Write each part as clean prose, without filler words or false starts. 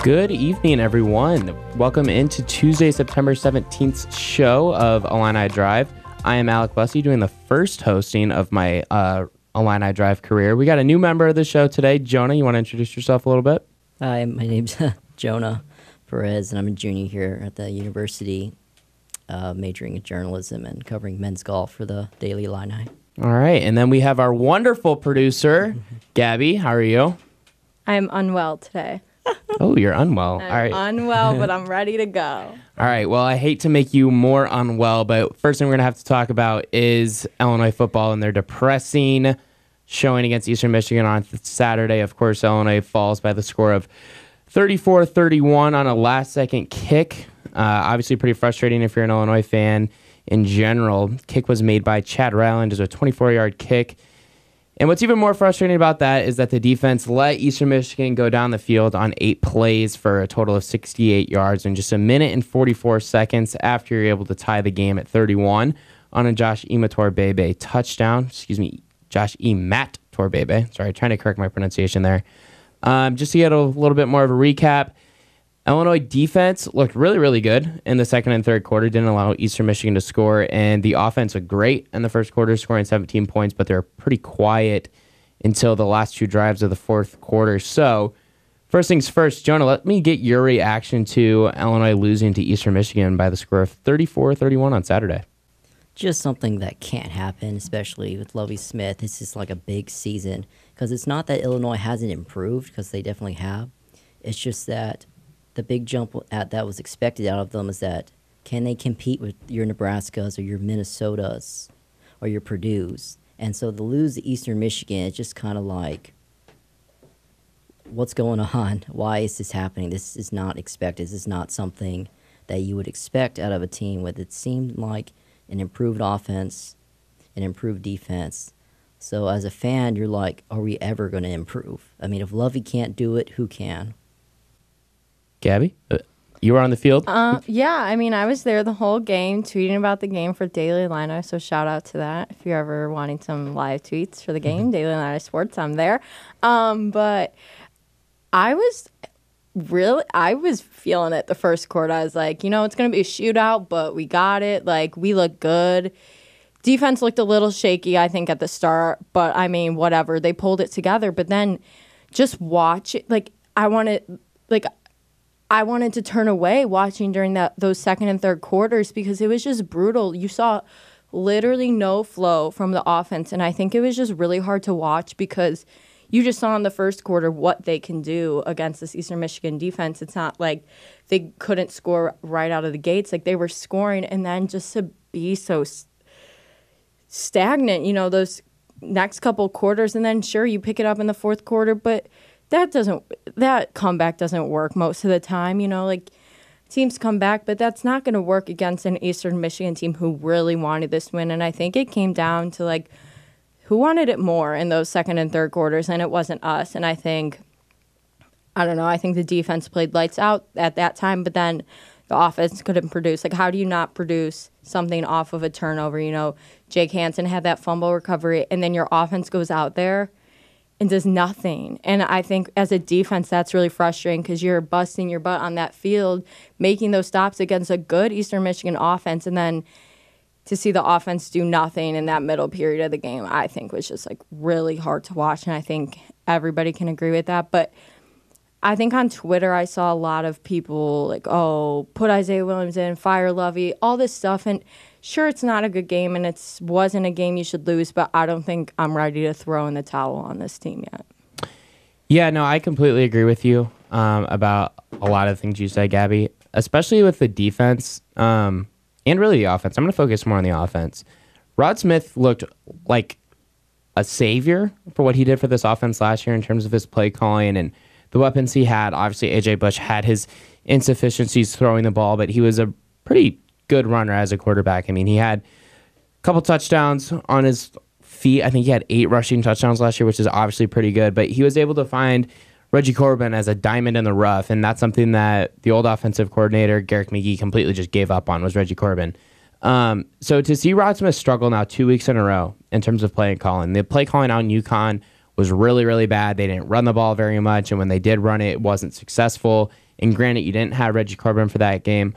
Good evening, everyone. Welcome into Tuesday, September 17th show of Illini Drive. I am Alec Busse, doing the first hosting of my Illini Drive career. We got a new member of the show today. Jonah, you want to introduce yourself a little bit? Hi, my name's Jonah Perez, and I'm a junior here at the university, majoring in journalism and covering men's golf for the Daily Illini. All right, and then we have our wonderful producer, Gabby. How are you? I'm unwell today. Oh, you're unwell. I'm All right. unwell, but I'm ready to go. All right. Well, I hate to make you more unwell, but first thing we're going to have to talk about is Illinois football and their depressing showing against Eastern Michigan on Saturday. Of course, Illinois falls by the score of 34-31 on a last-second kick. Obviously pretty frustrating if you're an Illinois fan in general. Kick was made by Chad Ryland. It was a 24-yard kick. And what's even more frustrating about that is that the defense let Eastern Michigan go down the field on 8 plays for a total of 68 yards in just a minute and 44 seconds after you're able to tie the game at 31 on a Josh Imatorbhebhe touchdown. Josh Imatorbhebhe. Sorry, trying to correct my pronunciation there. Just to get a little bit more of a recap, Illinois defense looked really, really good in the second and third quarter, didn't allow Eastern Michigan to score, and the offense looked great in the first quarter, scoring 17 points, but they were pretty quiet until the last 2 drives of the fourth quarter. So, first things first, Jonah, let me get your reaction to Illinois losing to Eastern Michigan by the score of 34-31 on Saturday. Just something that can't happen, especially with Lovie Smith. This is like a big season, because it's not that Illinois hasn't improved, because they definitely have. It's just that the big jump that was expected out of them is that can they compete with your Nebraskas or your Minnesotas or your Purdues? And so to lose to Eastern Michigan, it's just kind of like, what's going on? Why is this happening? This is not expected. This is not something that you would expect out of a team with it seemed like an improved offense, an improved defense. So as a fan, you're like, are we ever going to improve? I mean, if Lovie can't do it, who can? Gabby, you were on the field? Yeah, I mean, I was there the whole game, tweeting about the game for Daily Illini, so shout out to that. If you're ever wanting some live tweets for the game, Daily Illini Sports, I'm there. But I was feeling it the first quarter. I was like, it's going to be a shootout, but we got it. Like, we look good. Defense looked a little shaky, I think, at the start, but, I mean, whatever. They pulled it together, but then just watch it. I wanted to turn away watching during those second and third quarters because it was just brutal. You saw literally no flow from the offense, and I think it was just really hard to watch because you just saw in the first quarter what they can do against this Eastern Michigan defense. It's not like they couldn't score right out of the gates. Like, they were scoring, and then just to be so stagnant, those next couple quarters, and then sure, you pick it up in the fourth quarter, but that comeback doesn't work most of the time. Teams come back, but that's not going to work against an Eastern Michigan team who really wanted this win. And I think it came down to who wanted it more in those second and third quarters, and it wasn't us. And I think the defense played lights out at that time, but then the offense couldn't produce. How do you not produce something off of a turnover? Jake Hansen had that fumble recovery, and then your offense goes out there and does nothing. And I think as a defense, that's really frustrating because you're busting your butt on that field, making those stops against a good Eastern Michigan offense, and then to see the offense do nothing in that middle period of the game, I think was just really hard to watch, and I think everybody can agree with that. But I think on Twitter I saw a lot of people put Isaiah Williams in, fire Lovie, all this stuff, and sure, it's not a good game, and it wasn't a game you should lose, but I don't think I'm ready to throw in the towel on this team yet. Yeah, no, I completely agree with you about a lot of things you said, Gabby, especially with the defense and really the offense. I'm going to focus more on the offense. Rod Smith looked like a savior for what he did for this offense last year in terms of his play calling and the weapons he had. Obviously, A.J. Bush had his insufficiencies throwing the ball, but he was a pretty good runner as a quarterback. I mean, he had a couple touchdowns on his feet. I think he had 8 rushing touchdowns last year, which is obviously pretty good, but he was able to find Reggie Corbin as a diamond in the rough, and that's something that the old offensive coordinator, Garrick McGee, completely just gave up on, was Reggie Corbin. So to see Rod Smith struggle now 2 weeks in a row in terms of play calling, the play calling out in UConn was really, really bad. They didn't run the ball very much, and when they did run it, it wasn't successful. And granted, you didn't have Reggie Corbin for that game.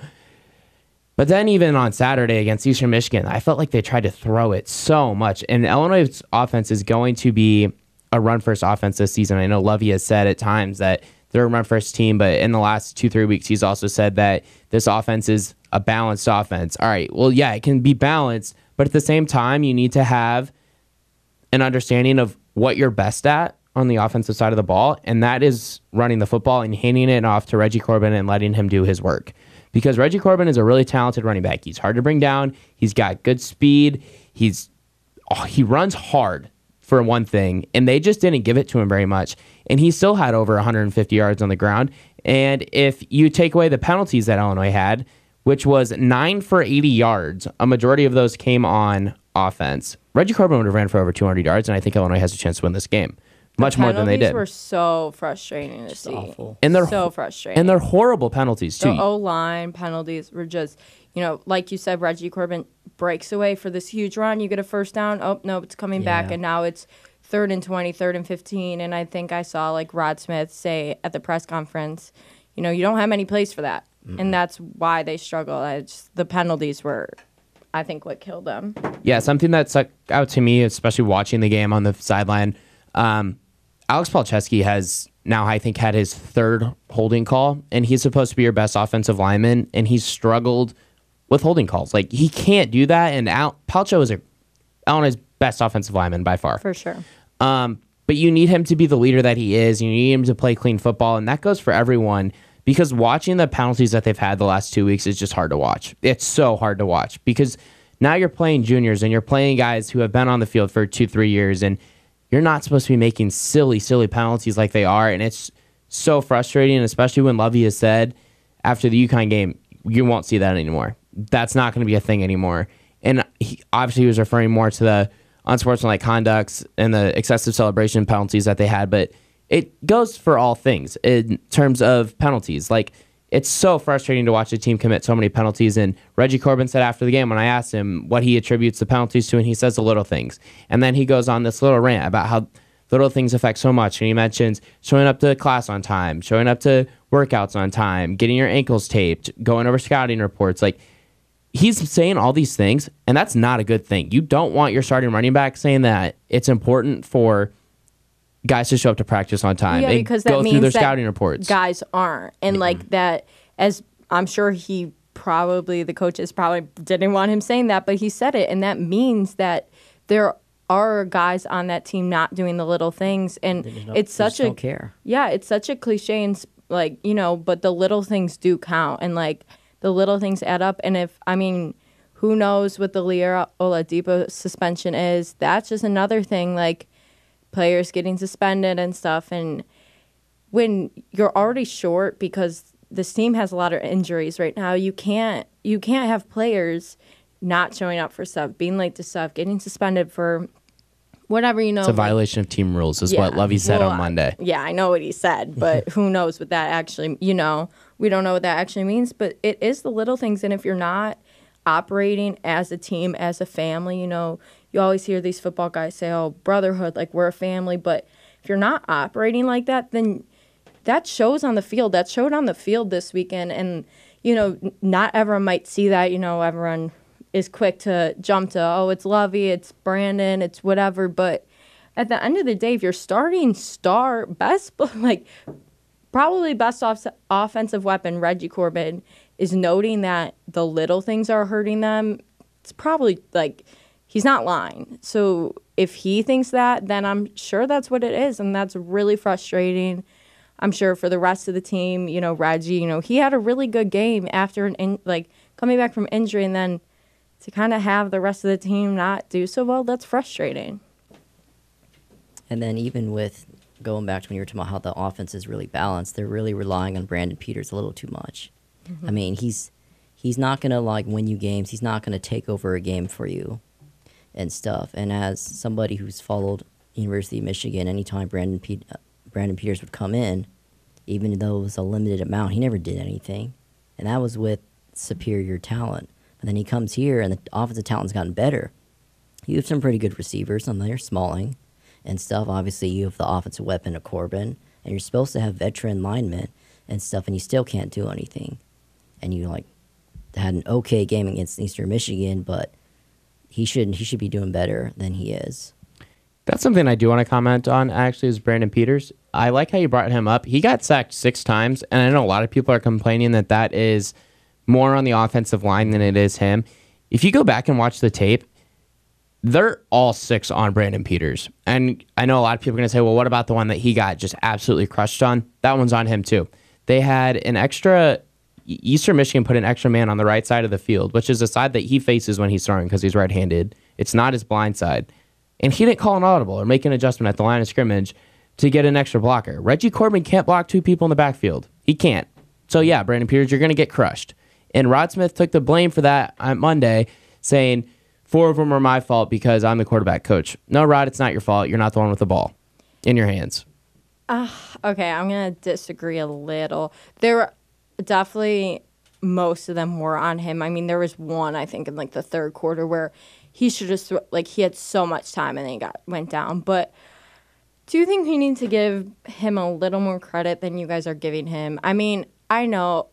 But then even on Saturday against Eastern Michigan, I felt like they tried to throw it so much. And Illinois' offense is going to be a run-first offense this season. I know Lovie has said at times that they're a run-first team, but in the last 2-3 weeks, he's also said that this offense is a balanced offense. All right, well, yeah, it can be balanced, but at the same time, you need to have an understanding of what you're best at on the offensive side of the ball, and that is running the football and handing it off to Reggie Corbin and letting him do his work. Because Reggie Corbin is a really talented running back. He's hard to bring down. He's got good speed. He runs hard, for one thing, and they just didn't give it to him very much. And he still had over 150 yards on the ground. And if you take away the penalties that Illinois had, which was 9 for 80 yards, a majority of those came on offense. Reggie Corbin would have ran for over 200 yards, and I think Illinois has a chance to win this game. Much more than they did. Penalties were so frustrating to see. Awful. And they're so frustrating. And they're horrible penalties, too. The O-line penalties were just, like you said, Reggie Corbin breaks away for this huge run. You get a first down. Oh, no, it's coming back. And now it's 3rd and 20, 3rd and 15. And I think I saw, Rod Smith say at the press conference, you don't have many plays for that. And that's why they struggle. The penalties were, I think, what killed them. Yeah, something that stuck out to me, especially watching the game on the sideline, Alex Palczewski has now, I think, had his 3rd holding call, and he's supposed to be your best offensive lineman, and he's struggled with holding calls. He can't do that, and Palcho is Illinois' best offensive lineman by far. For sure. But you need him to be the leader that he is. You need him to play clean football, and that goes for everyone, because watching the penalties that they've had the last 2 weeks is just hard to watch. It's so hard to watch, because now you're playing juniors, and you're playing guys who have been on the field for 2-3 years, and you're not supposed to be making silly penalties like they are, and it's so frustrating, especially when Lovie has said after the UConn game, you won't see that anymore. That's not going to be a thing anymore. And he was referring more to the unsportsmanlike conducts and the excessive celebration penalties that they had, but it goes for all things in terms of penalties. It's so frustrating to watch a team commit so many penalties. And Reggie Corbin said after the game, when I asked him what he attributes the penalties to, and he says the little things. And then he goes on this little rant about how little things affect so much. And he mentions showing up to class on time, showing up to workouts on time, getting your ankles taped, going over scouting reports. He's saying all these things, and that's not a good thing. You don't want your starting running back saying that it's important for guys to show up to practice on time and because go that through their means scouting reports. Guys aren't. And that, as I'm sure the coaches probably didn't want him saying that, but he said it. And that means that there are guys on that team not doing the little things. And it's such don't care. Yeah, it's such a cliche and but the little things do count. And the little things add up. And who knows what the Lear Oladipo suspension is? That's just another thing. Players getting suspended and stuff, and when you're already short because this team has a lot of injuries right now, you can't have players not showing up for stuff, being late to stuff, getting suspended for whatever. It's a violation of team rules, is what Lovie said on Monday. Yeah, I know what he said, but who knows what that actually? We don't know what that actually means. But it is the little things, and if you're not operating as a team, as a family, you always hear these football guys say, oh, brotherhood, we're a family. But if you're not operating like that, then that shows on the field. That showed on the field this weekend. And, not everyone might see that. Everyone is quick to jump to, oh, it's Lovie, it's Brandon, it's whatever. But at the end of the day, if you're starting probably best offensive weapon, Reggie Corbin, is noting that the little things are hurting them, it's probably he's not lying. So if he thinks that, then I'm sure that's what it is, and that's really frustrating. I'm sure for the rest of the team, Reggie, he had a really good game after coming back from injury, and then to kind of have the rest of the team not do so well, that's frustrating. And then even with going back to when you were talking about how the offense is really balanced, they're really relying on Brandon Peters a little too much. Mm-hmm. He's not going to win you games. He's not going to take over a game for you and stuff. And as somebody who's followed University of Michigan, anytime Brandon Peters would come in, even though it was a limited amount, he never did anything. And that was with superior talent. But then he comes here, and the offensive talent's gotten better. You have some pretty good receivers on there, Smalling and stuff. Obviously, you have the offensive weapon of Corbin, and you're supposed to have veteran linemen. and stuff, and you still can't do anything. And you like had an okay game against Eastern Michigan, but he should be doing better than he is. That's something I do want to comment on, actually, is Brandon Peters. I like how you brought him up. He got sacked 6 times, and I know a lot of people are complaining that is more on the offensive line than it is him. If you go back and watch the tape, they're all 6 on Brandon Peters. And I know a lot of people are going to say, well, what about the one that he got just absolutely crushed on? That one's on him, too. They had an extra... Eastern Michigan put an extra man on the right side of the field, which is the side that he faces when he's throwing because he's right-handed. It's not his blind side. And he didn't call an audible or make an adjustment at the line of scrimmage to get an extra blocker. Reggie Corbin can't block 2 people in the backfield. He can't. So, yeah, Brandon Peters, you're going to get crushed. And Rod Smith took the blame for that on Monday, saying 4 of them are my fault because I'm the quarterback coach. No, Rod, it's not your fault. You're not the one with the ball in your hands. Okay, I'm going to disagree a little. There were definitely most of them were on him. I mean, there was one, I think, in like the third quarter where he should just, he had so much time and then he went down. But do you think we need to give him a little more credit than you guys are giving him? I mean, I know.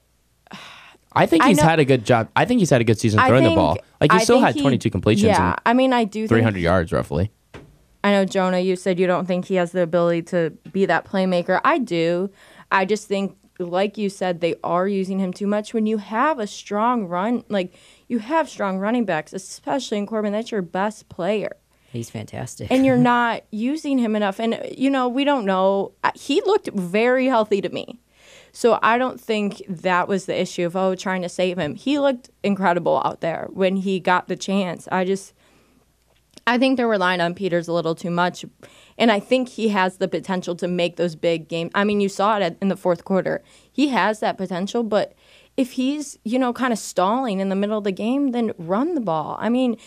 I think he's had a good job. I think he's had a good season throwing the ball. Like, he still had 22 completions. Yeah, I mean, I do 300 yards, roughly. I know, Jonah, you said you don't think he has the ability to be that playmaker. I do. I just think, like you said, they are using him too much. When you have a strong run, you have strong running backs, especially in Corbin, that's your best player. He's fantastic. And you're not using him enough. And, we don't know. He looked very healthy to me. So I don't think that was the issue of, trying to save him. He looked incredible out there when he got the chance. I think they're relying on Peters a little too much. And I think he has the potential to make those big games. I mean, you saw it in the fourth quarter. He has that potential, but if he's, kind of stalling in the middle of the game, then run the ball. I mean,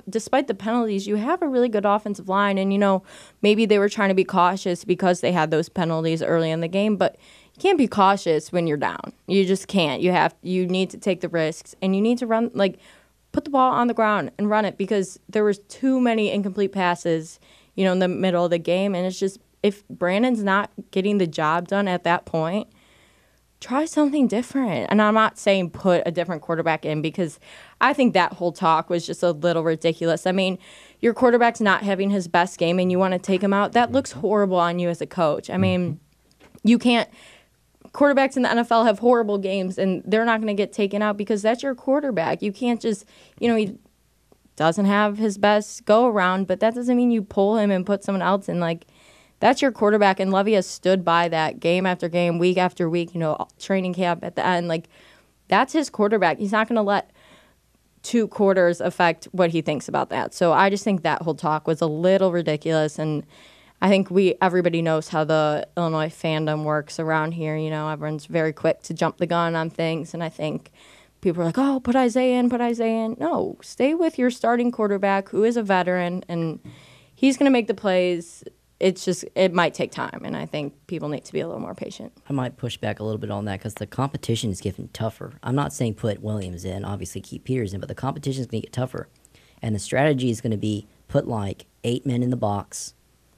despite the penalties, you have a really good offensive line. And, maybe they were trying to be cautious because they had those penalties early in the game, but you can't be cautious when you're down. You just can't. You need to take the risks, and you need to run, put the ball on the ground and run it, because there was too many incomplete passes, in the middle of the game. And it's just, if Brandon's not getting the job done at that point, try something different. And I'm not saying put a different quarterback in, because I think that whole talk was just a little ridiculous. I mean, your quarterback's not having his best game and you want to take him out. That looks horrible on you as a coach. I mean, you can't. Quarterbacks in the NFL have horrible games, and they're not going to get taken out because that's your quarterback. You can't just, he doesn't have his best go-around, but that doesn't mean you pull him and put someone else in. That's your quarterback, and Lovie has stood by that game after game, week after week, training camp at the end. That's his quarterback. He's not going to let 2 quarters affect what he thinks about that. So I just think that whole talk was a little ridiculous, and I think everybody knows how the Illinois fandom works around here. Everyone's very quick to jump the gun on things, and I think people are like, oh, put Isaiah in. No, stay with your starting quarterback, who is a veteran, and he's going to make the plays. It's just, it might take time, and I think people need to be a little more patient. I might push back a little bit on that because the competition is getting tougher. I'm not saying put Williams in, obviously keep Peters in, but the competition is going to get tougher. And the strategy is going to be put 8 men in the box,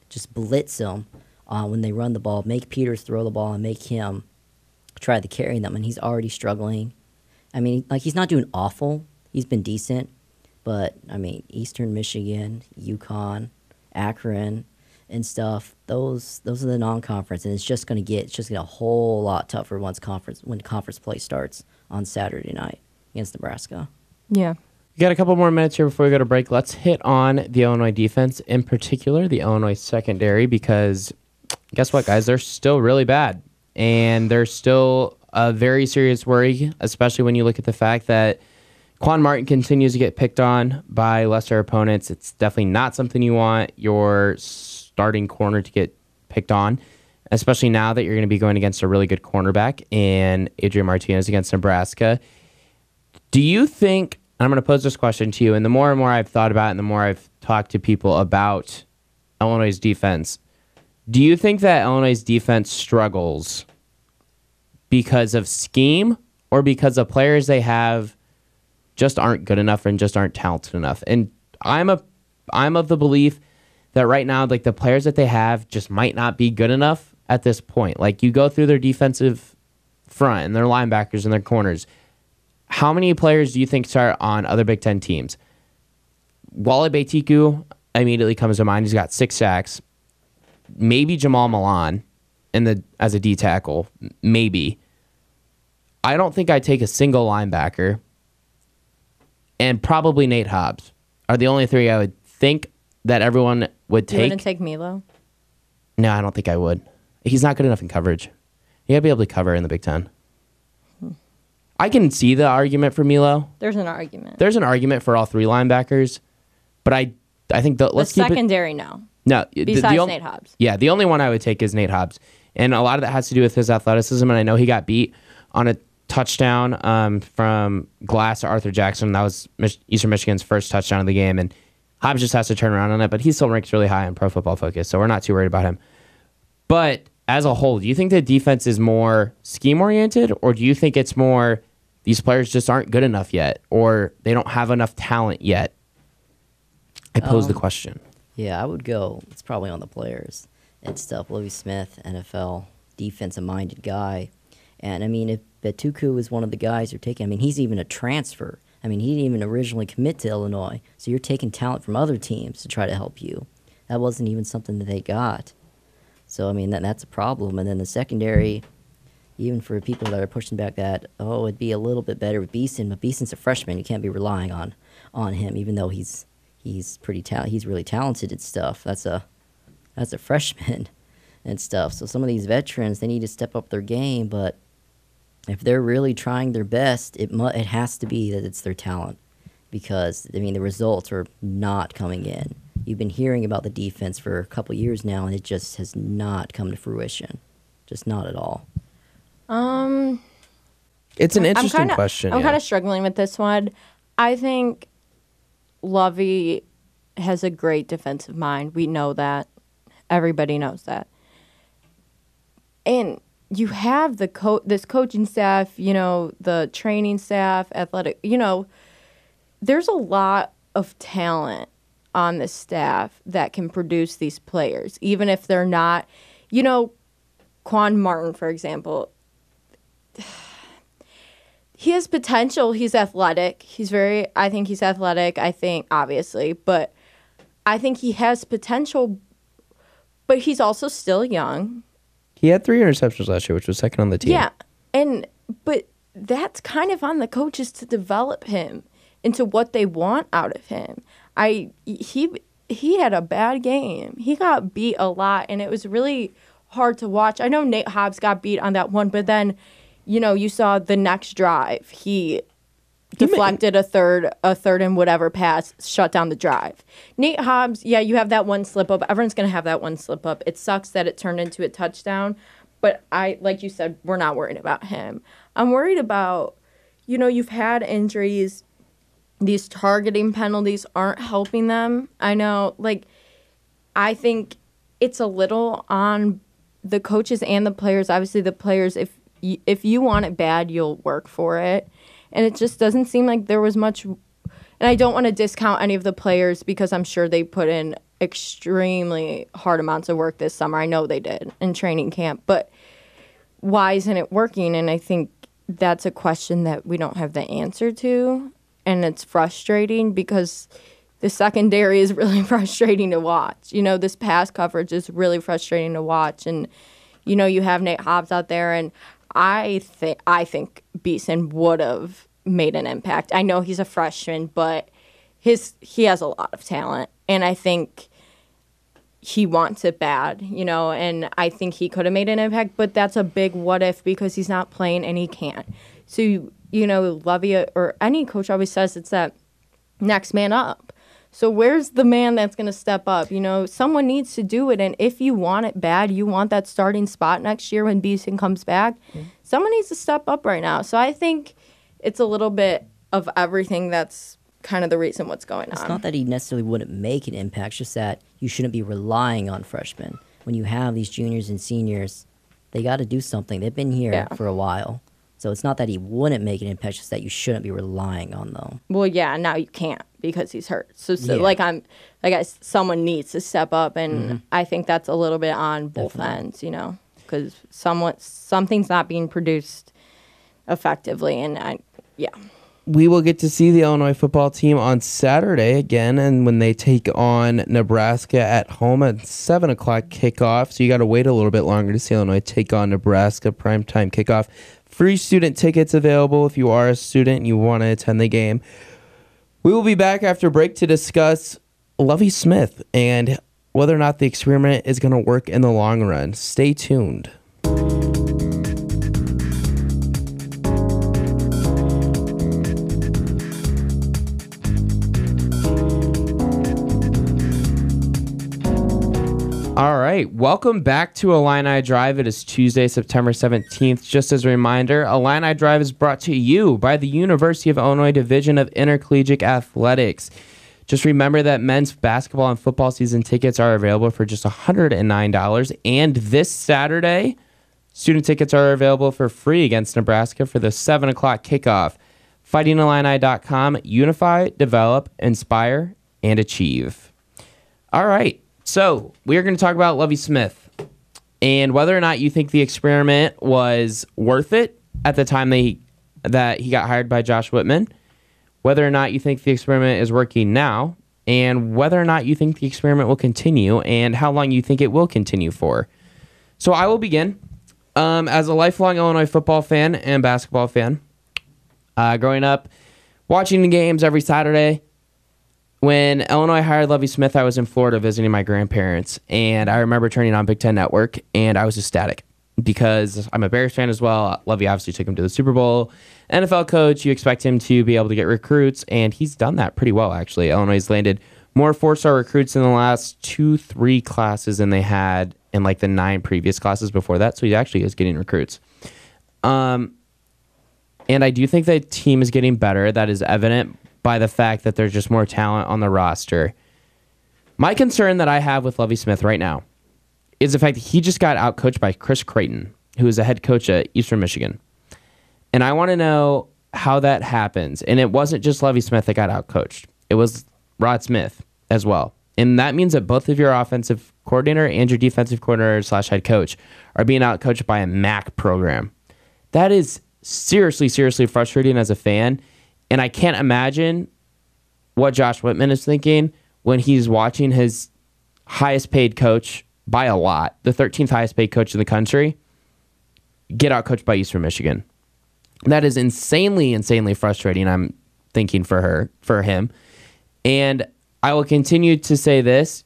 just blitz them when they run the ball, make Peters throw the ball, and make him try to carry them. And he's already struggling. I mean, he's not doing awful. He's been decent. But, I mean, Eastern Michigan, UConn, Akron, and stuff, those are the non-conference. And it's just going to get a whole lot tougher when conference play starts on Saturday night against Nebraska. Yeah. We got a couple more minutes here before we go to break. Let's hit on the Illinois defense, in particular the Illinois secondary, because guess what, guys? They're still really bad, and they're still a very serious worry, especially when you look at the fact that Quan Martin continues to get picked on by lesser opponents. It's definitely not something you want your starting corner to get picked on, especially now that you're going to be going against a really good cornerback in Adrian Martinez against Nebraska. Do you think... I'm going to pose this question to you, and the more and more I've thought about it, and the more I've talked to people about Illinois' defense, do you think that Illinois' defense struggles because of scheme or because the players they have just aren't good enough and just aren't talented enough? And I'm of the belief that right now, the players that they have just might not be good enough at this point. You go through their defensive front and their linebackers and their corners. How many players do you think start on other Big Ten teams? Wale Betiku immediately comes to mind. He's got 6 sacks. Maybe Jamal Milan as a D tackle. Maybe. I don't think I'd take a single linebacker. And probably Nate Hobbs are the only 3 I would think that everyone would take. You wouldn't take Milo? No, I don't think I would. He's not good enough in coverage. You got to be able to cover in the Big Ten. I can see the argument for Milo. There's an argument. There's an argument for all 3 linebackers, but I think let's keep secondary, no. No. Besides Nate Hobbs. Yeah, the only one I would take is Nate Hobbs. And a lot of that has to do with his athleticism, and I know he got beat on a touchdown from Glass or Arthur Jackson. That was Eastern Michigan's first touchdown of the game, and Hobbs just has to turn around on it, but he still ranks really high on Pro Football Focus, so we're not too worried about him. But as a whole, do you think the defense is more scheme-oriented, or do you think it's more these players just aren't good enough yet, or they don't have enough talent yet? I pose the question. Yeah, I would go. It's probably on the players and stuff. Lovie Smith, NFL, defensive-minded guy. And, I mean, if Betiku is one of the guys you're taking, I mean, he's even a transfer. I mean, he didn't even originally commit to Illinois. So you're taking talent from other teams to try to help you. That wasn't even something that they got. So, I mean, that's a problem. And then the secondary, even for people that are pushing back that, it'd be a little bit better with Beeson. But Beeson's a freshman. You can't be relying on him, even though he's he's really talented and stuff. That's a freshman and stuff. So some of these veterans, they need to step up their game, but if they're really trying their best, it has to be that it's their talent, because I mean the results are not coming in. You've been hearing about the defense for a couple years now, and it just has not come to fruition, just not at all. It's an interesting question. I'm kind of struggling with this one. I think Lovie has a great defensive mind. We know that. Everybody knows that. And you have this coaching staff, the training staff, athletic, there's a lot of talent on the staff that can produce these players, even if they're not, Quan Martin, for example. He has potential. He's athletic. I think he's athletic. Obviously, but I think he has potential, but he's also still young. He had 3 interceptions last year, which was second on the team. Yeah, but that's kind of on the coaches to develop him into what they want out of him. He had a bad game. He got beat a lot, and it was really hard to watch. I know Nate Hobbs got beat on that one, but then, you saw the next drive. He deflected a third and whatever pass, shut down the drive. Nate Hobbs, yeah, you have that one slip up. Everyone's going to have that one slip up. It sucks that it turned into a touchdown, but like you said, we're not worried about him. I'm worried about, you've had injuries. These targeting penalties aren't helping them. I know, I think it's a little on the coaches and the players. Obviously, the players, if you want it bad, you'll work for it. And it just doesn't seem like there was much. And I don't want to discount any of the players, because I'm sure they put in extremely hard amounts of work this summer. I know they did in training camp. But why isn't it working? And I think that's a question that we don't have the answer to. And it's frustrating, because the secondary is really frustrating to watch. This pass coverage is really frustrating to watch. And, you have Nate Hobbs out there, and I think Beeson would have made an impact. I know he's a freshman, but he has a lot of talent, and I think he wants it bad, and I think he could have made an impact, but that's a big what if, because he's not playing and he can't. So, Lovie or any coach always says it's that next man up. So where's the man that's going to step up? Someone needs to do it. And if you want it bad, you want that starting spot next year when Beeson comes back, someone needs to step up right now. So I think it's a little bit of everything that's kind of the reason what's going on. It's not that he necessarily wouldn't make an impact, it's just that you shouldn't be relying on freshmen. When you have these juniors and seniors, they got to do something. They've been here for a while. So it's not that he wouldn't make an impact, just that you shouldn't be relying on them. Well, yeah, now you can't because he's hurt. So someone needs to step up, and I think that's a little bit on both ends, because something's not being produced effectively. And yeah. We will get to see the Illinois football team on Saturday again, and when they take on Nebraska at home at 7 o'clock kickoff. So you got to wait a little bit longer to see Illinois take on Nebraska primetime kickoff. Free student tickets available if you are a student and you want to attend the game. We will be back after break to discuss Lovie Smith and whether or not the experiment is going to work in the long run. Stay tuned. All right, welcome back to Illini Drive. It is Tuesday, September 17th. Just as a reminder, Illini Drive is brought to you by the University of Illinois Division of Intercollegiate Athletics. Just remember that men's basketball and football season tickets are available for just $109. And this Saturday, student tickets are available for free against Nebraska for the 7 o'clock kickoff. FightingIllini.com, unify, develop, inspire, and achieve. All right. So, we are going to talk about Lovie Smith and whether or not you think the experiment was worth it at the time that he got hired by Josh Whitman, whether or not you think the experiment is working now, and whether or not you think the experiment will continue and how long you think it will continue for. So, I will begin. As a lifelong Illinois football fan and basketball fan, growing up, watching the games every Saturday. When Illinois hired Lovie Smith, I was in Florida visiting my grandparents, and I remember turning on Big Ten Network, and I was ecstatic because I'm a Bears fan as well. Lovie obviously took him to the Super Bowl. NFL coach, you expect him to be able to get recruits, and he's done that pretty well, actually. Illinois has landed more four-star recruits in the last 2-3 classes than they had in like the 9 previous classes before that, so he actually is getting recruits. And I do think the team is getting better. That is evident by the fact that there's just more talent on the roster. My concern that I have with Lovie Smith right now is the fact that he just got outcoached by Chris Creighton, who is a head coach at Eastern Michigan. And I want to know how that happens. And it wasn't just Lovie Smith that got outcoached. It was Rod Smith as well. And that means that both of your offensive coordinator and your defensive coordinator / head coach are being outcoached by a MAC program. That is seriously, seriously frustrating as a fan. And I can't imagine what Josh Whitman is thinking when he's watching his highest paid coach by a lot, the 13th highest paid coach in the country, get out coached by Eastern Michigan. That is insanely, insanely frustrating, I'm thinking for him. And I will continue to say this,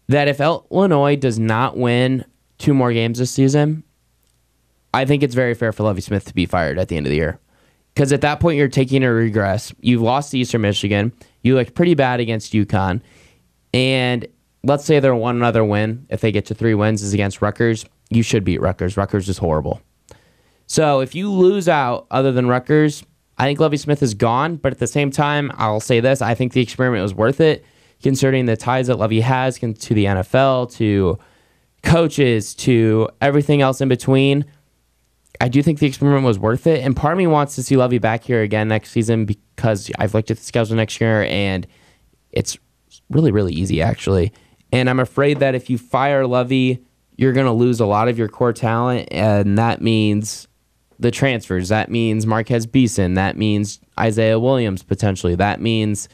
that if Illinois does not win 2 more games this season, I think it's very fair for Lovie Smith to be fired at the end of the year. Because at that point, you're taking a regress. You've lost to Eastern Michigan. You looked pretty bad against UConn. And let's say their one other win, if they get to 3 wins, is against Rutgers. You should beat Rutgers. Rutgers is horrible. So if you lose out other than Rutgers, I think Lovie Smith is gone. But at the same time, I'll say this. I think the experiment was worth it, considering the ties that Lovie has to the NFL, to coaches, to everything else in between. I do think the experiment was worth it, and part of me wants to see Lovie back here again next season because I've looked at the schedule next year, and it's really, really easy, actually. And I'm afraid that if you fire Lovie, you're going to lose a lot of your core talent, and that means the transfers. That means Marquez Beeson. That means Isaiah Williams, potentially. That means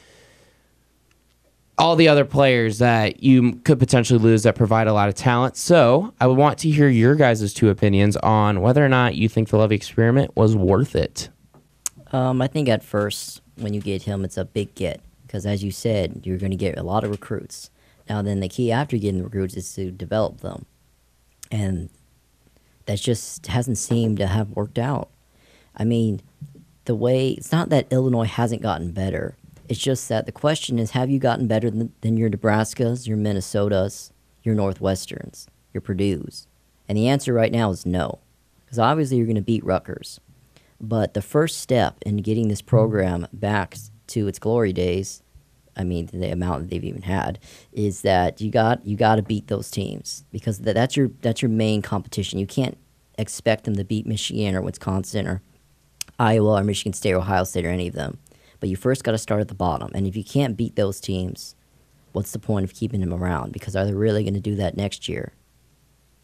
all the other players that you could potentially lose that provide a lot of talent. So I would want to hear your guys' 2 opinions on whether or not you think the Lovie experiment was worth it. I think at first, when you get him, it's a big get. Because as you said, you're going to get a lot of recruits. Now then, the key after getting the recruits is to develop them. And that just hasn't seemed to have worked out. I mean, it's not that Illinois hasn't gotten better. It's just that the question is, have you gotten better than your Nebraskas, your Minnesotas, your Northwesterns, your Purdues? And the answer right now is no. Because obviously you're going to beat Rutgers. But the first step in getting this program back to its glory days, I mean, the amount that they've even had, is that you got to beat those teams. Because that's your main competition. You can't expect them to beat Michigan or Wisconsin or Iowa or Michigan State or Ohio State or any of them. But you first got to start at the bottom. And if you can't beat those teams, what's the point of keeping them around? Because are they really going to do that next year?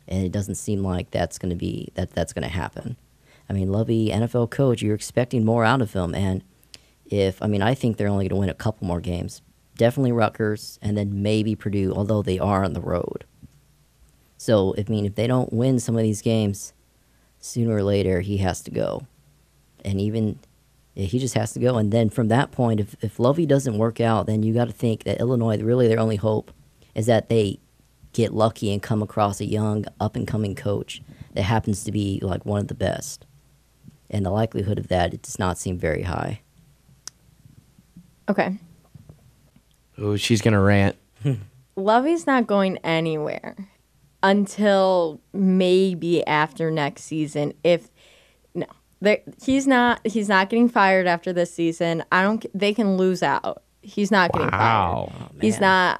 And it doesn't seem like that's going to happen. I mean, Lovie, NFL coach, you're expecting more out of him. And I think they're only going to win a couple more games. Definitely Rutgers, and then maybe Purdue, although they are on the road. So, if they don't win some of these games, sooner or later, he has to go. And he just has to go. And then from that point, if Lovie doesn't work out, then you got to think that Illinois, really their only hope is that they get lucky and come across a young, up-and-coming coach that happens to be like one of the best. And the likelihood of that, it does not seem very high. Okay. Oh, she's going to rant. Lovie's not going anywhere until maybe after next season. He's not getting fired after this season. They can lose out. He's not getting fired. Oh, He's not.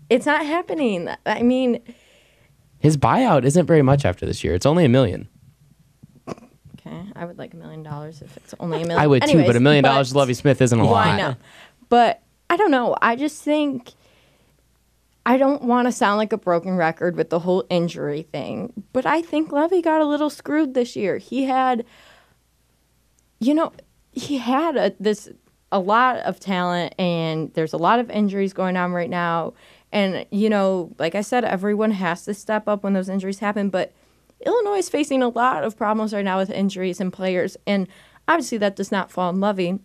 It's not happening. I mean, his buyout isn't very much after this year. It's only $1 million. okay, I would like $1 million if it's only $1 million. I would too, but $1 million to Lovie Smith isn't a lot. I know. But I don't know. I just think I don't want to sound like a broken record with the whole injury thing, but I think Lovie got a little screwed this year. He had, a lot of talent, and there's a lot of injuries going on right now. And, like I said, everyone has to step up when those injuries happen, but Illinois is facing a lot of problems right now with injuries and players, and obviously that does not fall on Lovie.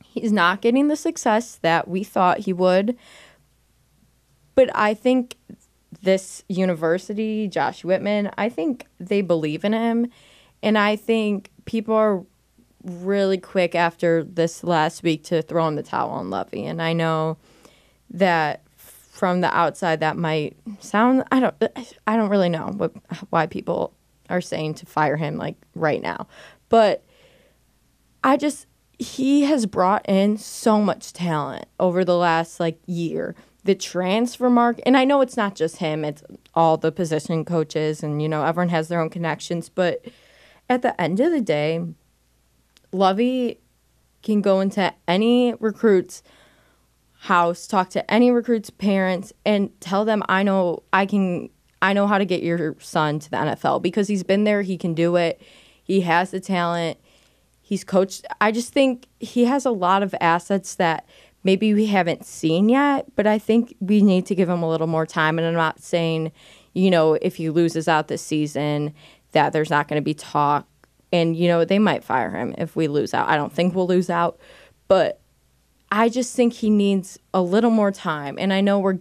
He's not getting the success that we thought he would. But I think this university, Josh Whitman, I think they believe in him. And I think people are really quick after this last week to throw in the towel on Lovie. And I know that from the outside that might sound, I don't really know why people are saying to fire him like right now. But he has brought in so much talent over the last year. The transfer market, and I know it's not just him, it's all the position coaches, and everyone has their own connections, but at the end of the day, Lovie can go into any recruit's house, talk to any recruit's parents, and tell them, I know how to get your son to the NFL, because he's been there, he can do it, he has the talent, he's coached. I just think he has a lot of assets that maybe we haven't seen yet, but I think we need to give him a little more time. And I'm not saying, if he loses out this season, that there's not going to be talk. And, they might fire him if we lose out. I don't think we'll lose out. But I just think he needs a little more time. And I know we're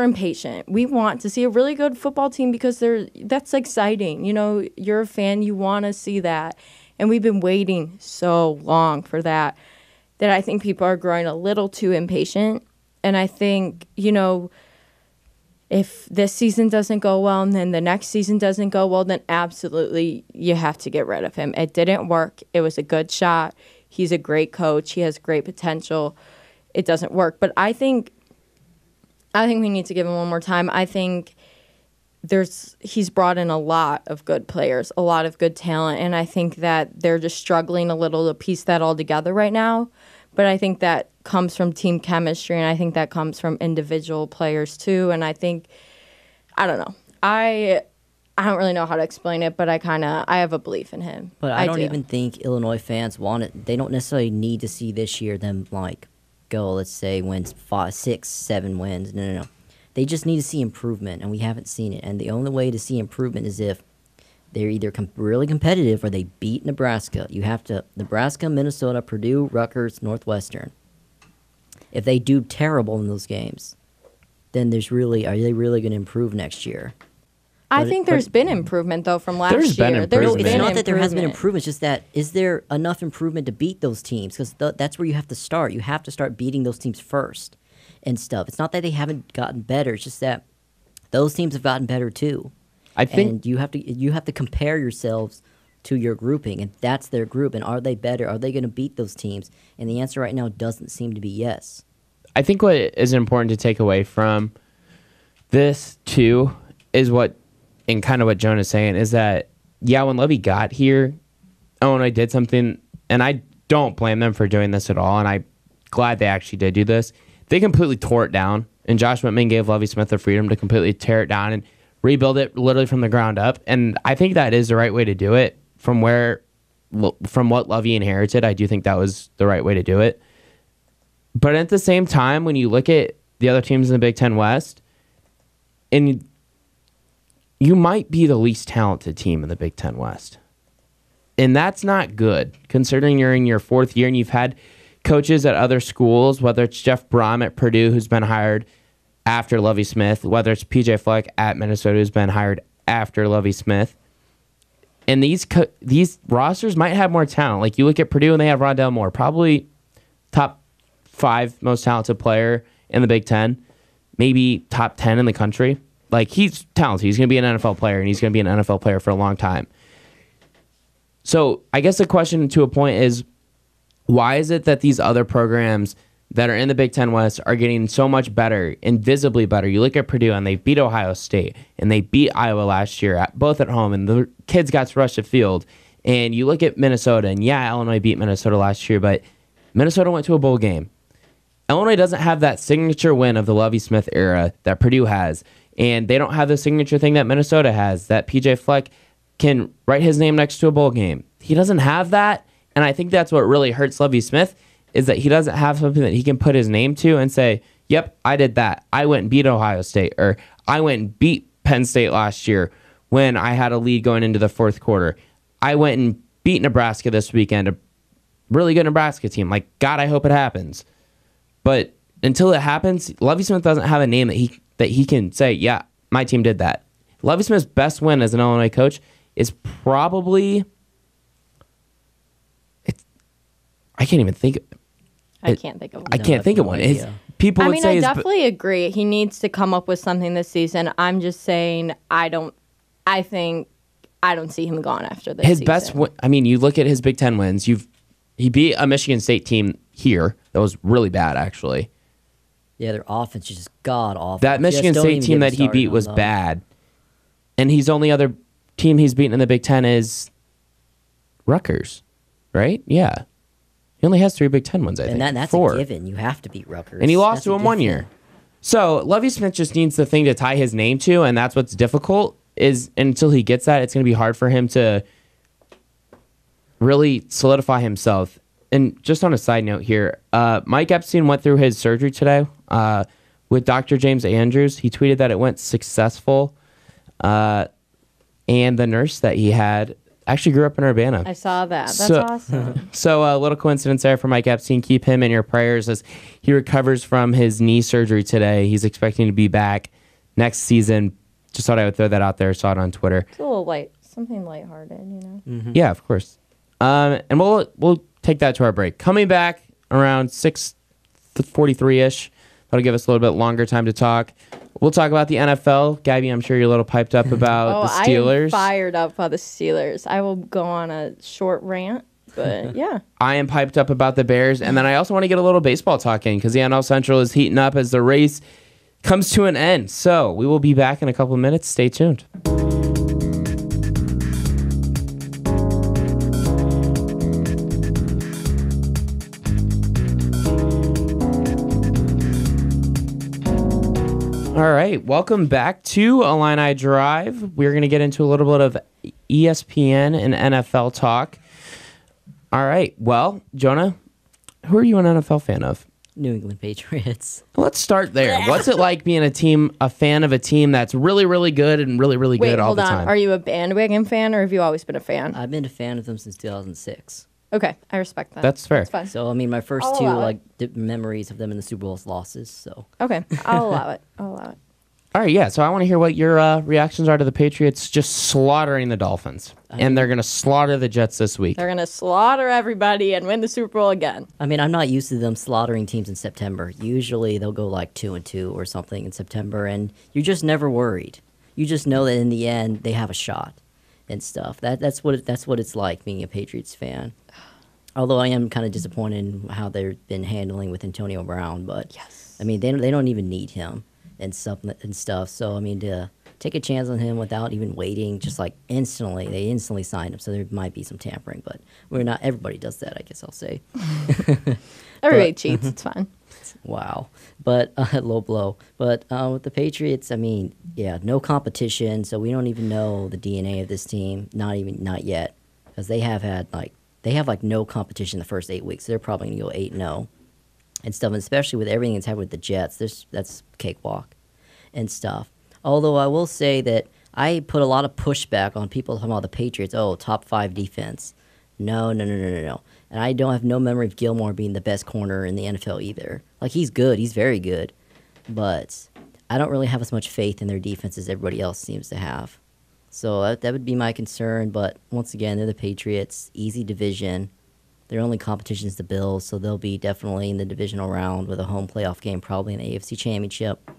impatient. We want to see a really good football team because that's exciting. You're a fan. You want to see that. And we've been waiting so long for that I think people are growing a little too impatient. And I think, if this season doesn't go well and then the next season doesn't go well, then absolutely you have to get rid of him. It didn't work. It was a good shot. He's a great coach. He has great potential. It doesn't work. But I think we need to give him one more time. I think he's brought in a lot of good players, a lot of good talent, and I think that they're just struggling a little to piece that all together right now. But I think that comes from team chemistry, and I think that comes from individual players too. And I think, I don't know, I don't really know how to explain it, but I have a belief in him. But I don't even think Illinois fans want it. They don't necessarily need to see this year them go, let's say, wins 5, 6, 7 wins. No. They just need to see improvement, and we haven't seen it. And the only way to see improvement is if they're either really competitive or they beat Nebraska. You have to Nebraska, Minnesota, Purdue, Rutgers, Northwestern. If they do terrible in those games, then are they really going to improve next year? I think there's been improvement, though, from last year. There's been improvement. It's not that there hasn't been improvement. It's just that, is there enough improvement to beat those teams? Because that's where you have to start. You have to start beating those teams first and stuff. It's not that they haven't gotten better. It's just that those teams have gotten better, too. I think, and you have to compare yourselves to your grouping, and that's their group. And are they better? Are they going to beat those teams? And the answer right now doesn't seem to be yes. I think what is important to take away from this, too, is and kind of what Jonah's saying, is that, when Lovie got here, Illinois did something, and I don't blame them for doing this at all, and I'm glad they actually did do this. They completely tore it down, and Josh Whitman gave Lovie Smith the freedom to completely tear it down and rebuild it literally from the ground up. And I think that is the right way to do it. From what Lovie inherited, I do think that was the right way to do it. But at the same time, when you look at the other teams in the Big Ten West, and you might be the least talented team in the Big Ten West. And that's not good, considering you're in your 4th year and you've had coaches at other schools, whether it's Jeff Brom at Purdue, who's been hired after Lovie Smith, whether it's PJ Fleck at Minnesota, who's been hired after Lovie Smith. And these rosters might have more talent. Like, you look at Purdue and they have Rondell Moore, probably top 5 most talented player in the Big Ten, maybe top 10 in the country. Like, he's talented. He's going to be an NFL player, and he's going to be an NFL player for a long time. So I guess the question to a point is, why is it that these other programs that are in the Big Ten West are getting so much better, invisibly better? You look at Purdue, and they beat Ohio State, and they beat Iowa last year, both at home, and the kids got to rush the field. And you look at Minnesota, and yeah, Illinois beat Minnesota last year, but Minnesota went to a bowl game. Illinois doesn't have that signature win of the Lovie Smith era that Purdue has, and they don't have the signature thing that Minnesota has, that PJ Fleck can write his name next to a bowl game. He doesn't have that, and I think that's what really hurts Lovie Smith, is that he doesn't have something that he can put his name to and say, yep, I did that. I went and beat Ohio State, or I went and beat Penn State last year when I had a lead going into the 4th quarter. I went and beat Nebraska this weekend, a really good Nebraska team. Like, God, I hope it happens. But until it happens, Lovie Smith doesn't have a name that he can say, yeah, my team did that. Lovie Smith's best win as an Illinois coach is probably, I can't even think. I can't think of one. I can't think of one. People would say, I definitely agree. He needs to come up with something this season. I'm just saying, I don't see him gone after this season. Best win, you look at his Big Ten wins. He beat a Michigan State team here that was really bad, actually. Yeah, their offense is just god awful. That Michigan State team that he beat was bad. And his only other team he's beaten in the Big Ten is Rutgers, right? Yeah. He only has 3 Big Ten wins, I think. And that's 4. a given. You have to beat Rutgers. And he lost to him 1 year. So Lovie Smith just needs the thing to tie his name to, and that's what's difficult, is until he gets that, it's going to be hard for him to really solidify himself. And just on a side note here, Mike Epstein went through his surgery today with Dr. James Andrews. He tweeted that it went successful. And the nurse that he had actually grew up in Urbana. I saw that. That's awesome. So a little coincidence there for Mike Epstein. Keep him in your prayers as he recovers from his knee surgery today. He's expecting to be back next season. Just thought I would throw that out there. Saw it on Twitter. It's a little something lighthearted, you know? Mm-hmm. Yeah, of course. And we'll take that to our break. Coming back around 6:43-ish. That'll give us a little bit longer time to talk. We'll talk about the NFL. Gabby, I'm sure you're a little piped up about the Steelers. I am fired up about the Steelers. I will go on a short rant, but yeah. I am piped up about the Bears. And then I also want to get a little baseball talk in because the NL Central is heating up as the race comes to an end. So we will be back in a couple of minutes. Stay tuned. All right, welcome back to Illini Drive. We're going to get into a little bit of ESPN and NFL talk. All right, well, Jonah, who are you an NFL fan of? New England Patriots. Let's start there. What's it like being a fan of a team that's really, really good and really, really good all the time? Hold on. Are you a bandwagon fan or have you always been a fan? I've been a fan of them since 2006. Okay, I respect that. That's fair. That's fine. So, my first two memories of them in the Super Bowl is losses. So okay, I'll allow it. All right, yeah. So I want to hear what your reactions are to the Patriots just slaughtering the Dolphins. And they're going to slaughter the Jets this week. They're going to slaughter everybody and win the Super Bowl again. I'm not used to them slaughtering teams in September. Usually they'll go 2-2 or something in September, and you're just never worried. You just know that in the end they have a shot and stuff. That's what it's like being a Patriots fan. Although I am kind of disappointed in how they've been handling with Antonio Brown, but yes. they don't even need him and stuff. So to take a chance on him without even waiting, just instantly, they instantly signed him. So there might be some tampering, but we're not. Everybody does that, I guess I'll say. Everybody cheats. It's fine. Wow, but low blow. But with the Patriots, Yeah, no competition, so we don't even know the DNA of this team. Not yet, because they have no competition the first 8 weeks. They're probably gonna go 8-0 and stuff. And especially with everything that's happened with the Jets, that's cakewalk and stuff. Although I will say that I put a lot of pushback on people talking about the Patriots. Oh, top 5 defense. No. And I don't have no memory of Gilmore being the best corner in the NFL either. Like, he's good. He's very good. But I don't really have as much faith in their defense as everybody else seems to have. So that would be my concern. But once again, they're the Patriots. Easy division. Their only competition is the Bills, so they'll be definitely in the divisional round with a home playoff game, probably in the AFC Championship.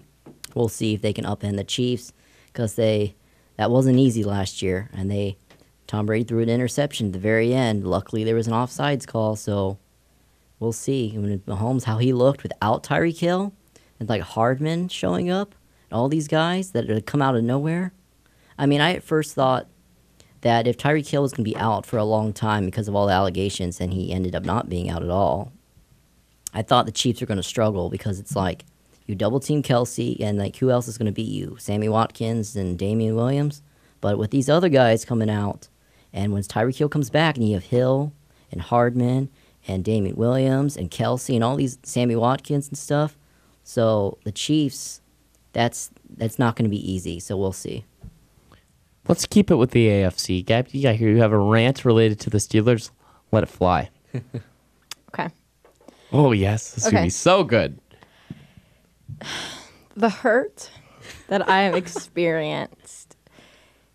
We'll see if they can upend the Chiefs, because that wasn't easy last year, and Tom Brady threw an interception at the very end. Luckily, there was an offsides call, so we'll see. When Mahomes, how he looked without Tyreek Hill, and like Hardman showing up, and all these guys that had come out of nowhere. I mean, I at first thought that if Tyreek Hill was going to be out for a long time because of all the allegations, and he ended up not being out at all, I thought the Chiefs were going to struggle, because it's like, you double-team Kelsey, and like, who else is going to beat you? Sammy Watkins and Damian Williams? But with these other guys coming out, and when Tyreek Hill comes back, and you have Hill and Hardman and Damian Williams and Kelsey and all these Sammy Watkins and stuff, so the Chiefs, that's not going to be easy, so we'll see. Let's keep it with the AFC. Gabby, I hear you have a rant related to the Steelers. Let it fly. Okay. Oh, yes. This is going to be so good. The hurt that I have experienced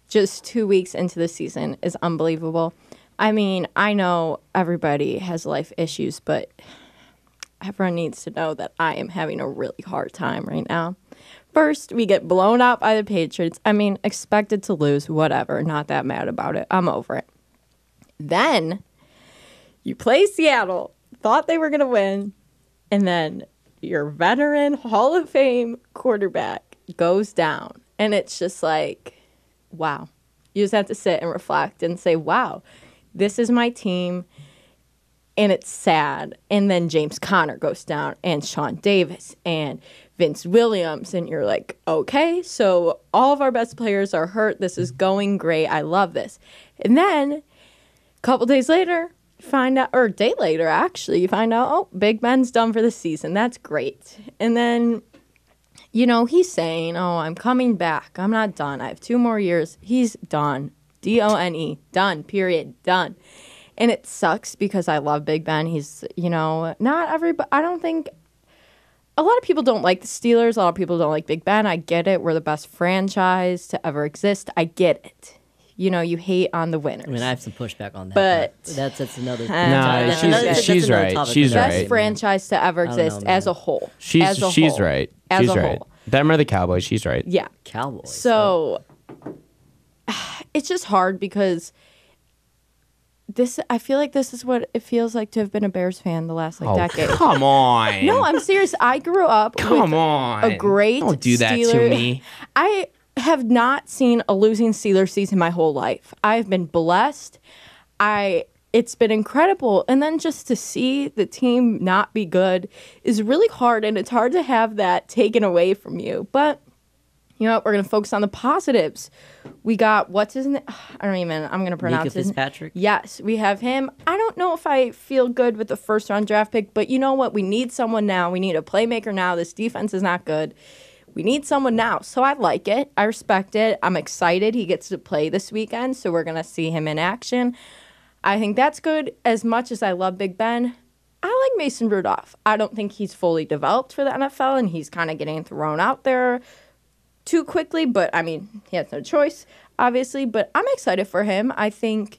just 2 weeks into the season is unbelievable. I mean, I know everybody has life issues, but everyone needs to know that I am having a really hard time right now. First, we get blown out by the Patriots. I mean, expected to lose, whatever. Not that mad about it. I'm over it. Then, you play Seattle. Thought they were going to win. And then your veteran Hall of Fame quarterback goes down. And it's just like, wow. You just have to sit and reflect and say, wow, this is my team. And it's sad. And then James Conner goes down, and Sean Davis, and Vince Williams. And you're like, okay, so all of our best players are hurt. This is going great. I love this. And then a couple days later, find out, or a day later, actually, you find out, oh, Big Ben's done for the season. That's great. And then, you know, he's saying, oh, I'm coming back. I'm not done. I have 2 more years. He's done. D-O-N-E. Done. Period. Done. And it sucks, because I love Big Ben. He's, you know, not everybody, I don't think, a lot of people don't like the Steelers. A lot of people don't like Big Ben. I get it. We're the best franchise to ever exist. I get it. You know, you hate on the winners. I mean, I have some pushback on that. But that's another. No, she's right. She's right. Best franchise to ever exist as a whole. She's right. She's right. Whole. Them are the Cowboys. She's right. Yeah. Cowboys. So it's just hard, because I feel like this is what it feels like to have been a Bears fan the last decade. Come on. No, I'm serious. I grew up with a great Don't do that to me. I have not seen a losing Steelers season my whole life. I've been blessed. It's been incredible. And then just to see the team not be good is really hard, and it's hard to have that taken away from you. But you know what? We're going to focus on the positives. We got, what's his name? I'm going to pronounce his name. Fitzpatrick? Yes, we have him. I don't know if I feel good with the first-round draft pick, but you know what? We need someone now. We need a playmaker now. This defense is not good. We need someone now. So I like it. I respect it. I'm excited he gets to play this weekend, so we're going to see him in action. I think that's good. As much as I love Big Ben, I like Mason Rudolph. I don't think he's fully developed for the NFL, and he's kind of getting thrown out there too quickly, but I mean, he has no choice, obviously, but I'm excited for him. I think,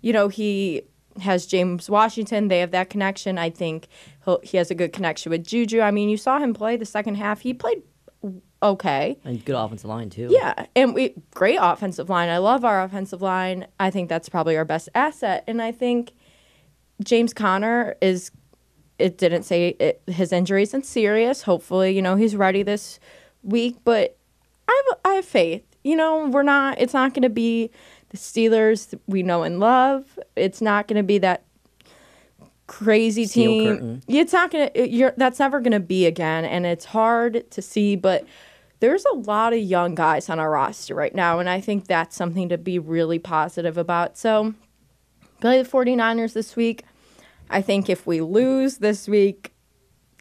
you know, he has James Washington. They have that connection. I think he has a good connection with Juju. I mean, you saw him play the second half. He played okay. And good offensive line, too. Yeah, and great offensive line. I love our offensive line. I think that's probably our best asset, and I think James Conner it didn't say his injury isn't serious. Hopefully, you know, he's ready this week, but I have faith. You know, it's not going to be the Steelers we know and love. It's not going to be that crazy Steel team. curtain. It's not going to, that's never going to be again. And it's hard to see, but there's a lot of young guys on our roster right now, and I think that's something to be really positive about. So, play the 49ers this week. I think if we lose this week,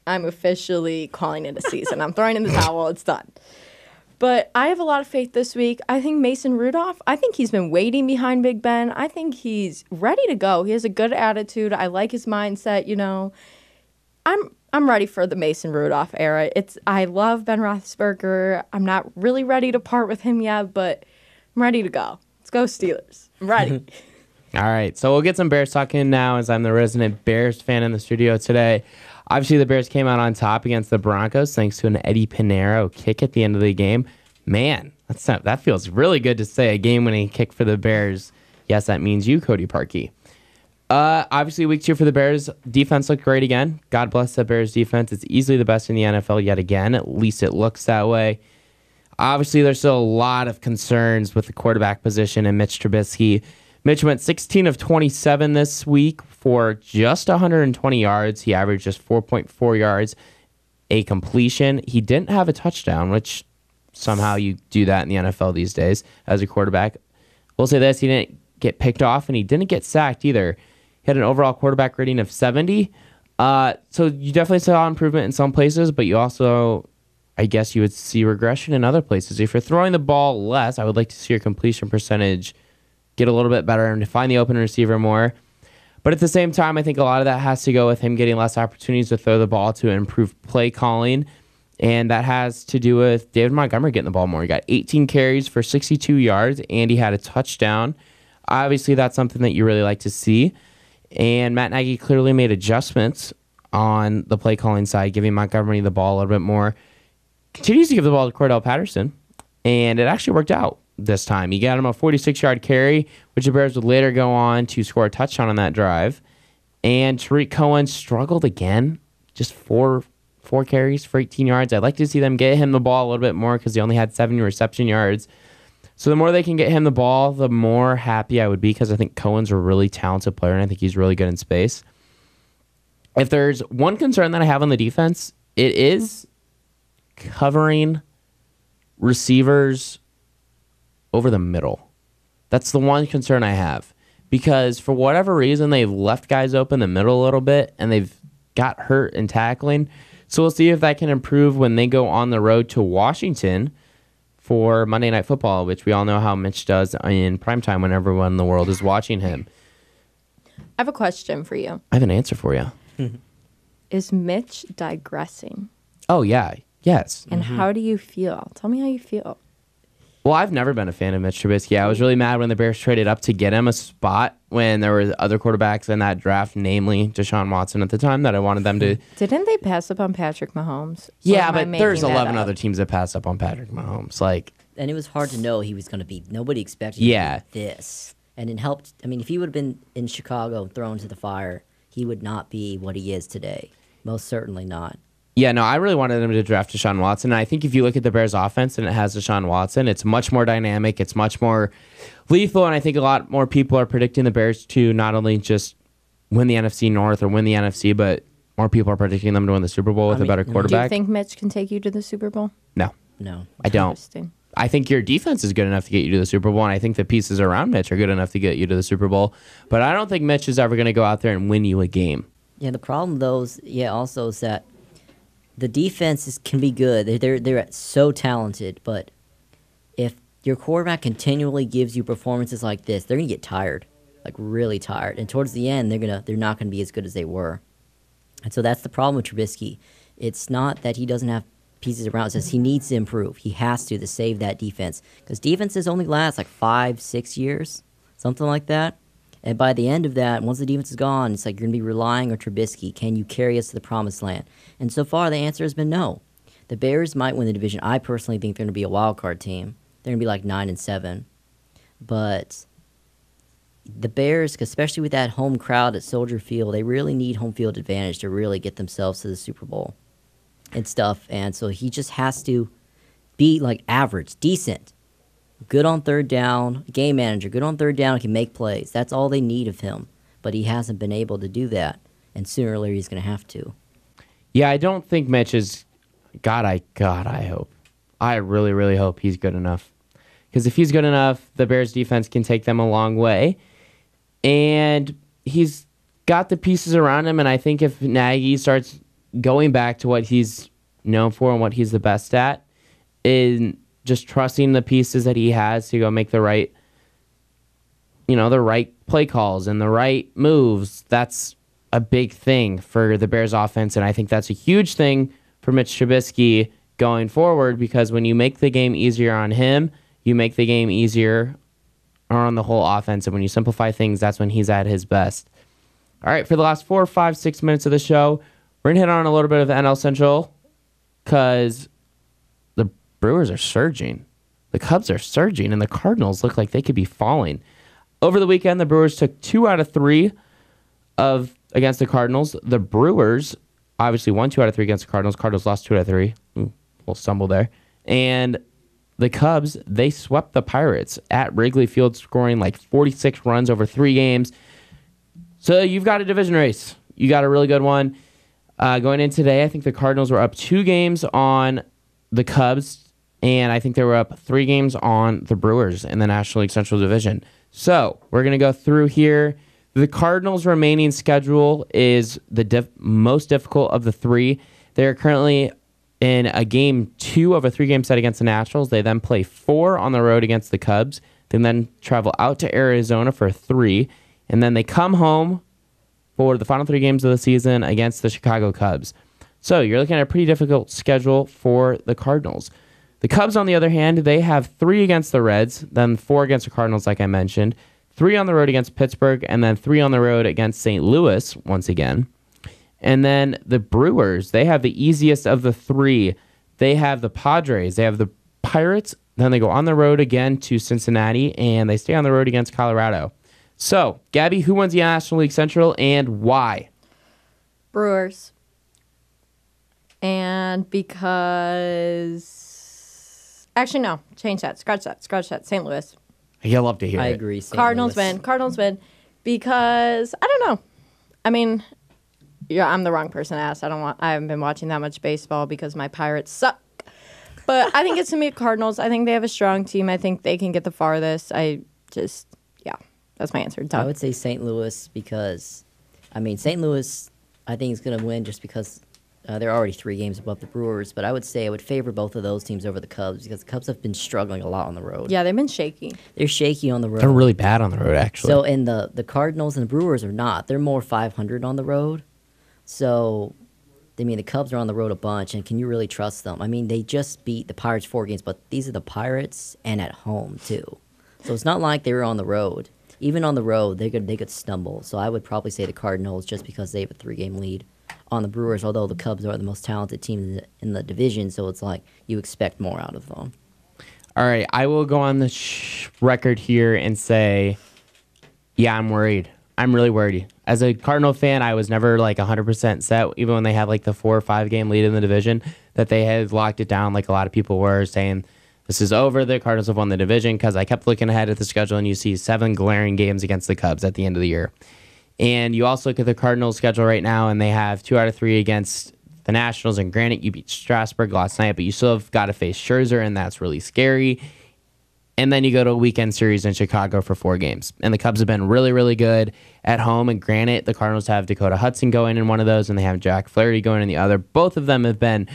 I'm officially calling it a season. I'm throwing in the towel. It's done. But I have a lot of faith this week. I think Mason Rudolph, I think he's been waiting behind Big Ben. I think he's ready to go. He has a good attitude. I like his mindset, you know. I'm ready for the Mason Rudolph era. I love Ben Roethlisberger. I'm not really ready to part with him yet, but I'm ready to go. Let's go Steelers. I'm ready. All right, so we'll get some Bears talk in now as I'm the resident Bears fan in the studio today. Obviously, the Bears came out on top against the Broncos thanks to an Eddie Pinheiro kick at the end of the game. Man, that feels really good to say, a game-winning kick for the Bears. Yes, that means you, Cody Parkey. Obviously, week 2 for the Bears. Defense looked great again. God bless the Bears defense. It's easily the best in the NFL yet again. At least it looks that way. Obviously, there's still a lot of concerns with the quarterback position and Mitch Trubisky. Mitch went 16 of 27 this week for just 120 yards. He averaged just 4.4 yards a completion. He didn't have a touchdown, which somehow you do that in the NFL these days as a quarterback. We'll say this, he didn't get picked off, and he didn't get sacked either. He had an overall quarterback rating of 70. So you definitely saw improvement in some places, but you also, I guess you would see regression in other places. If you're throwing the ball less, I would like to see your completion percentage get a little bit better and to find the open receiver more. But at the same time, I think a lot of that has to go with him getting less opportunities to throw the ball to improve play calling. And that has to do with David Montgomery getting the ball more. He got 18 carries for 62 yards, and he had a touchdown. Obviously, that's something that you really like to see. And Matt Nagy clearly made adjustments on the play calling side, giving Montgomery the ball a little bit more. Continues to give the ball to Cordell Patterson, and it actually worked out this time. He got him a 46-yard carry, which the Bears would later go on to score a touchdown on that drive. And Tariq Cohen struggled again, just four carries for 18 yards. I'd like to see them get him the ball a little bit more because he only had 70 reception yards. So the more they can get him the ball, the more happy I would be, because I think Cohen's a really talented player, and I think he's really good in space. If there's one concern that I have on the defense, it is covering receivers over the middle. That's the one concern I have, because for whatever reason, they've left guys open the middle a little bit, and they've got hurt in tackling. So we'll see if that can improve when they go on the road to Washington for Monday Night Football, which we all know how Mitch does in primetime when everyone in the world is watching him. I have a question for you. I have an answer for you. Is Mitch digressing? Oh, yeah. Yes. And how do you feel? Tell me how you feel. Well, I've never been a fan of Mitch Trubisky. I was really mad when the Bears traded up to get him a spot when there were other quarterbacks in that draft, namely Deshaun Watson at the time, that I wanted them to. Didn't they pass up on Patrick Mahomes? Yeah, but there's 11 other teams that passed up on Patrick Mahomes. And it was hard to know he was going to be. Nobody expected him to be this. And it helped. I mean, if he would have been in Chicago thrown to the fire, he would not be what he is today. Most certainly not. Yeah, no, I really wanted them to draft Deshaun Watson. And I think if you look at the Bears offense and it has Deshaun Watson, it's much more dynamic. It's much more lethal. And I think a lot more people are predicting the Bears to not only just win the NFC North or win the NFC, but more people are predicting them to win the Super Bowl with a better quarterback. Do you think Mitch can take you to the Super Bowl? No. No. I don't. I think your defense is good enough to get you to the Super Bowl, and I think the pieces around Mitch are good enough to get you to the Super Bowl. But I don't think Mitch is ever going to go out there and win you a game. Yeah, the problem, though, also is that the defenses can be good. They're so talented, but if your quarterback continually gives you performances like this, they're gonna get tired, like really tired. And towards the end, they're not gonna be as good as they were. And so that's the problem with Trubisky. It's not that he doesn't have pieces around. It's just he needs to improve. He has to save that defense, because defenses only last like 5-6 years, something like that. And by the end of that, once the defense is gone, it's like you're going to be relying on Trubisky. Can you carry us to the promised land? And so far, the answer has been no. The Bears might win the division. I personally think they're going to be a wild card team. They're going to be like 9-7. But the Bears, especially with that home crowd at Soldier Field, they really need home field advantage to really get themselves to the Super Bowl and stuff. And so he just has to be like average, decent. Good on third down, game manager, good on third down, can make plays. That's all they need of him. But he hasn't been able to do that. And sooner or later, he's going to have to. Yeah, I don't think Mitch is... God, I hope. I really, really hope he's good enough. Because if he's good enough, the Bears defense can take them a long way. And he's got the pieces around him, and I think if Nagy starts going back to what he's known for and what he's the best at, in just trusting the pieces that he has to go make the right play calls and the right moves, that's a big thing for the Bears offense, and I think that's a huge thing for Mitch Trubisky going forward, because when you make the game easier on him, you make the game easier on the whole offense, and when you simplify things, that's when he's at his best. All right, for the last 4, 5, 6 minutes of the show, we're going to hit on a little bit of NL Central because the Brewers are surging. The Cubs are surging, and the Cardinals look like they could be falling. Over the weekend, the Brewers took 2 out of 3 against the Cardinals. The Brewers obviously won 2 out of 3 against the Cardinals. Cardinals lost 2 out of 3. Little stumble there. And the Cubs, they swept the Pirates at Wrigley Field, scoring like 46 runs over 3 games. So you've got a division race. You got a really good one. Going in today, I think the Cardinals were up 2 games on the Cubs, and I think they were up 3 games on the Brewers in the National League Central Division. So we're going to go through here. The Cardinals' remaining schedule is the most difficult of the 3. They're currently in a game 2 of a 3-game set against the Nationals. They then play 4 on the road against the Cubs. They then travel out to Arizona for 3. And then they come home for the final 3 games of the season against the Chicago Cubs. So you're looking at a pretty difficult schedule for the Cardinals. The Cubs, on the other hand, they have 3 against the Reds, then 4 against the Cardinals, like I mentioned, 3 on the road against Pittsburgh, and then 3 on the road against St. Louis once again. And then the Brewers, they have the easiest of the 3. They have the Padres, they have the Pirates, then they go on the road again to Cincinnati, and they stay on the road against Colorado. So, Gabby, who wins the National League Central and why? Brewers. And because... Actually, no. Change that. Scratch that. St. Louis. You'll love to hear I it. agree. St. Cardinals Louis. win. Cardinals win. Because, I don't know. I mean, yeah, I'm the wrong person to ask. I haven't been watching that much baseball because my Pirates suck. But I think it's going to be Cardinals. I think they have a strong team. I think they can get the farthest. That's my answer. I would say St. Louis because, St. Louis, I think is going to win just because they're already 3 games above the Brewers. But I would say I would favor both of those teams over the Cubs because the Cubs have been struggling a lot on the road. Yeah, they've been shaky. They're shaky on the road. They're really bad on the road, actually. So, and the Cardinals and the Brewers are not. They're more 500 on the road. So, the Cubs are on the road a bunch, and can you really trust them? They just beat the Pirates 4 games, but these are the Pirates and at home, too. So, it's not like they were on the road. Even on the road, they could stumble. So I would probably say the Cardinals just because they have a 3-game lead on the Brewers, although the Cubs are the most talented team in the division, so it's like you expect more out of them. All right, I will go on the record here and say, yeah, I'm worried. I'm really worried. As a Cardinal fan, I was never like 100% set, even when they had like the 4 or 5-game lead in the division, that they had locked it down like a lot of people were saying, this is over. The Cardinals have won the division, because I kept looking ahead at the schedule, and you see 7 glaring games against the Cubs at the end of the year. And you also look at the Cardinals' schedule right now, and they have 2 out of 3 against the Nationals. And granted, you beat Strasburg last night, but you still have got to face Scherzer, and that's really scary. And then you go to a weekend series in Chicago for 4 games. And the Cubs have been really, really good at home. And granted, the Cardinals have Dakota Hudson going in one of those, and they have Jack Flaherty going in the other. Both of them have been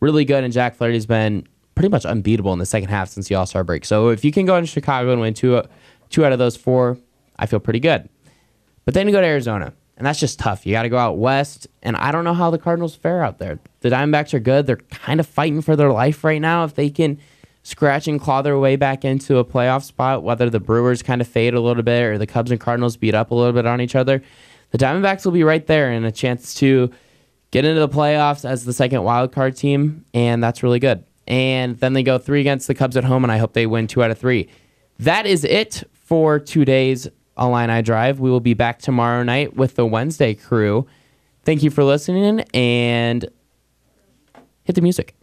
really good, and Jack Flaherty's been pretty much unbeatable in the second half since the All-Star break. So if you can go into Chicago and win two out of those 4, I feel pretty good. But then you go to Arizona, and that's just tough. You got to go out west, and I don't know how the Cardinals fare out there. The Diamondbacks are good. They're kind of fighting for their life right now. If they can scratch and claw their way back into a playoff spot, whether the Brewers kind of fade a little bit or the Cubs and Cardinals beat up a little bit on each other, the Diamondbacks will be right there and a chance to get into the playoffs as the second wild card team, and that's really good. And then they go 3 against the Cubs at home, and I hope they win 2 out of 3. That is it for today's Illini Drive. We will be back tomorrow night with the Wednesday crew. Thank you for listening, and hit the music.